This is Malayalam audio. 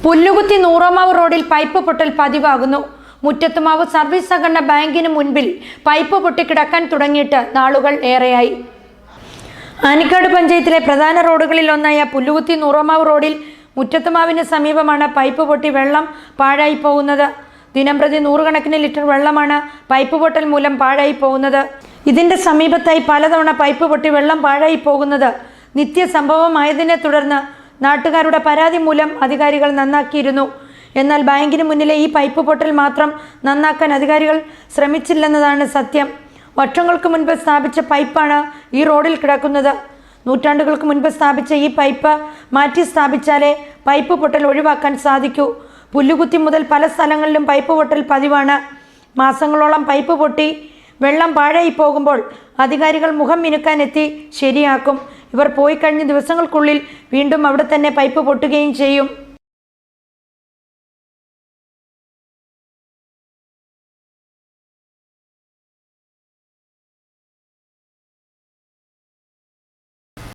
പുല്ലുകുത്തി നൂറോമാവ് റോഡിൽ പൈപ്പ് പൊട്ടൽ പതിവാകുന്നു. മുറ്റത്തുമാവ് സർവീസ് സഹകരണ ബാങ്കിന് മുൻപിൽ പൈപ്പ് പൊട്ടിക്കിടക്കാൻ തുടങ്ങിയിട്ട് നാളുകൾ ഏറെയായി. ആനിക്കാട് പഞ്ചായത്തിലെ പ്രധാന റോഡുകളിൽ ഒന്നായ പുല്ലുകുത്തി നൂറോമാവ് റോഡിൽ മുറ്റത്തുമാവിന് സമീപമാണ് പൈപ്പ് പൊട്ടി വെള്ളം പാഴായി പോകുന്നത്. ദിനംപ്രതി 100 കണക്കിന് ലിറ്റർ വെള്ളമാണ് പൈപ്പ് പൊട്ടൽ മൂലം പാഴായി പോകുന്നത്. ഇതിന്റെ സമീപത്തായി പലതവണ പൈപ്പ് പൊട്ടി വെള്ളം പാഴായി പോകുന്നത് നിത്യസംഭവമായതിനെ തുടർന്ന് നാട്ടുകാരുടെ പരാതി മൂലം അധികാരികൾ നന്നാക്കിയിരുന്നു. എന്നാൽ ബാങ്കിന് മുന്നിലെ ഈ പൈപ്പ് പൊട്ടൽ മാത്രം നന്നാക്കാൻ അധികാരികൾ ശ്രമിച്ചില്ലെന്നതാണ് സത്യം. വർഷങ്ങൾക്ക് മുൻപ് സ്ഥാപിച്ച പൈപ്പാണ് ഈ റോഡിൽ കിടക്കുന്നത്. നൂറ്റാണ്ടുകൾക്ക് മുൻപ് സ്ഥാപിച്ച ഈ പൈപ്പ് മാറ്റി സ്ഥാപിച്ചാലേ പൈപ്പ് പൊട്ടൽ ഒഴിവാക്കാൻ സാധിക്കൂ. പുല്ലുകുത്തി മുതൽ പല സ്ഥലങ്ങളിലും പൈപ്പ് പൊട്ടൽ പതിവാണ്. മാസങ്ങളോളം പൈപ്പ് പൊട്ടി വെള്ളം പാഴായി പോകുമ്പോൾ അധികാരികൾ മുഖം മിനുക്കാൻ എത്തി ശരിയാക്കും. ഇവർ പോയി കഴിഞ്ഞ ദിവസങ്ങൾക്കുള്ളിൽ വീണ്ടും അവിടെ തന്നെ പൈപ്പ് പൊട്ടുകയും ചെയ്യും.